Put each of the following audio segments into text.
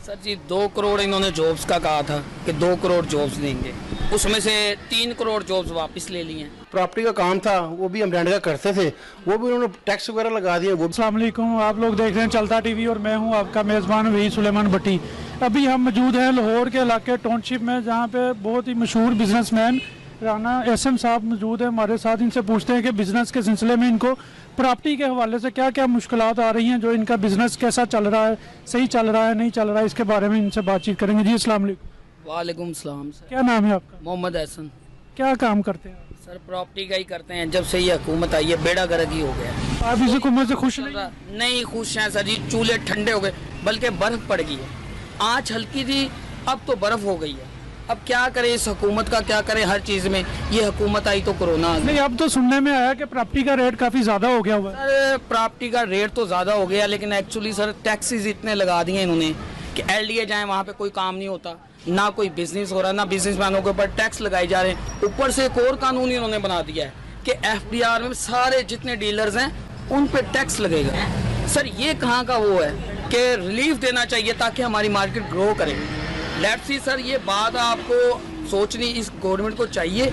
Sir जी 2 करोड़ इन्होंने jobs का कहा था कि 2 करोड़ जॉब्स देंगे, उसमें से 3 करोड़ जॉब्स वापस ले लिए हैं। प्रॉपर्टी का काम था वो भी हम रेंट का करते थे, वो भी उन्होंने टैक्स वगैरह लगा दिए। वो अस्सलाम वालेकुम, आप लोग देख रहे हैं चलता टीवी और मैं हूं आपका मेज़बान वही सुलेमान भट्टी। अभी हम मौजूद हैं लाहौर के इलाके टाउनशिप में, जहां पे बहुत ही मशहूर बिजनेसमैन राना एसएम साहब मौजूद हैं हमारे साथ। इनसे पूछते हैं कि बिज़नेस के सिलसिले में इनको प्रॉपर्टी के हवाले से क्या क्या मुश्किलात आ रही हैं, जो इनका बिज़नेस कैसा चल रहा है, सही चल रहा है, नहीं चल रहा है, इसके बारे में इनसे बातचीत करेंगे। जी अस्सलाम वालेकुम। वालेकुम सलाम सर। क्या नाम है आपका? मोहम्मद एहसन। क्या काम करते हैं आप? सर प्रॉपर्टी का ही करते हैं, जब से ये हुकूमत आई है बेड़ा गर्क ही हो गया। आप इस हुकूमत से खुश नहीं? नहीं खुश हैं सर जी, चूल्हे ठंडे हो गए, बल्कि बर्फ पड़ गई है। आँच हल्की थी, अब तो बर्फ हो गई है। अब क्या करें इस हुकूमत का, क्या करें हर चीज़ में। ये हुकूमत आई तो कोरोना आ गया। नहीं, अब तो सुनने में आया कि प्रॉपर्टी का रेट काफ़ी ज़्यादा हो गया हुआ है। सर प्रॉपर्टी का रेट तो ज़्यादा हो गया, लेकिन एक्चुअली सर टैक्सेस इतने लगा दिए इन्होंने कि एलडीए जाए वहाँ पे कोई काम नहीं होता, ना कोई बिजनेस हो रहा, ना बिजनेसमैनों के ऊपर टैक्स लगाए जा रहे हैं। ऊपर से एक और कानून इन्होंने बना दिया है कि एफडीआर में सारे जितने डीलर्स हैं उन पे टैक्स लगेगा। सर ये कहाँ का वो है कि रिलीफ देना चाहिए ताकि हमारी मार्केट ग्रो करे। लेट्स सी सर, ये बात आपको सोचनी इस गवर्नमेंट को चाहिए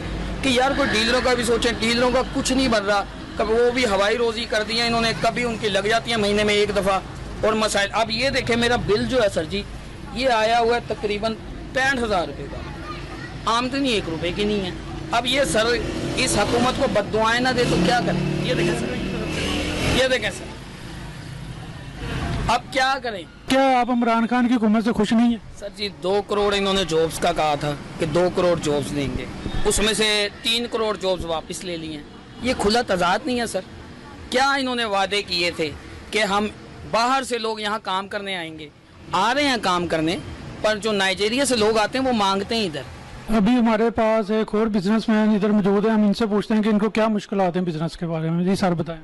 कि यार कोई डीलरों का भी सोचें। डीलरों का कुछ नहीं बन रहा, कभी वो भी हवाई रोजी कर दी है इन्होंने, कभी उनकी लग जाती है महीने में एक दफ़ा और मसाइल। अब ये देखें मेरा बिल जो है सर जी, ये आया हुआ है तकरीबन 65,000 रुपये का, आमदनी 1 रुपये की नहीं है। अब ये सर इस हुकूमत को बद्दुआएं ना दे तो क्या करें? ये देखें सर, ये देखें सर, अब क्या करें? क्या आप इमरान खान की हुकूमत से खुश नहीं है? सर जी 2 करोड़ इन्होंने जॉब्स का कहा था कि 2 करोड़ जॉब्स देंगे, उसमें से 3 करोड़ जॉब्स वापस ले लिए हैं। ये खुला तजाद नहीं है सर। क्या इन्होंने वादे किए थे कि हम बाहर से लोग यहाँ काम करने आएंगे, आ रहे हैं काम करने, पर जो नाइजीरिया से लोग आते हैं वो मांगते हैं इधर। अभी हमारे पास एक और बिजनेसमैन इधर मौजूद है, हम इनसे पूछते हैं कि इनको क्या मुश्किलात हैं बिजनेस के बारे में। जी सर बताएं।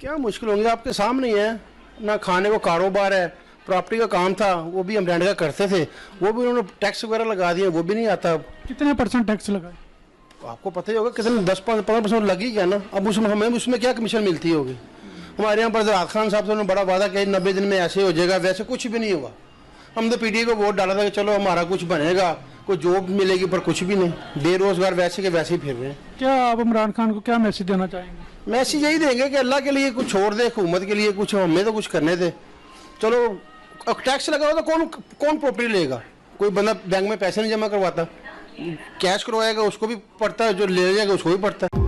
क्या मुश्किल होंगे, आपके सामने ही है ना। खाने को कारोबार है, प्रॉपर्टी का काम था वो भी हम रेंट का करते थे, वो भी उन्होंने टैक्स वगैरह लगा दिए, वो भी नहीं आता। कितने % टैक्स लगाए? आपको पता ही होगा कितने 10-15% लग ही गया ना। अब उसमें हमें उसमें क्या कमीशन मिलती होगी? हमारे यहाँ पर ज़रात खान साहब से उन्होंने बड़ा वादा किया 90 दिन में ऐसे हो जाएगा, वैसे कुछ भी नहीं हुआ। हम तो पीटीआई को वोट डाला था कि चलो हमारा कुछ बनेगा, कोई जॉब मिलेगी, पर कुछ भी नहीं। बेरोजगार वैसे के वैसे ही फिर रहे हैं। क्या आप इमरान खान को क्या मैसेज देना चाहेंगे? मैसेज यही देंगे कि अल्लाह के लिए कुछ छोड़ दे, हुकूमत के लिए कुछ, हमें तो कुछ करने दे। चलो टैक्स लगा हुआ तो कौन प्रॉपर्टी लेगा? कोई बंदा बैंक में पैसे नहीं जमा करवाता, कैश करवाएगा उसको भी पड़ता है, जो ले जाएगा उसको भी पड़ता है।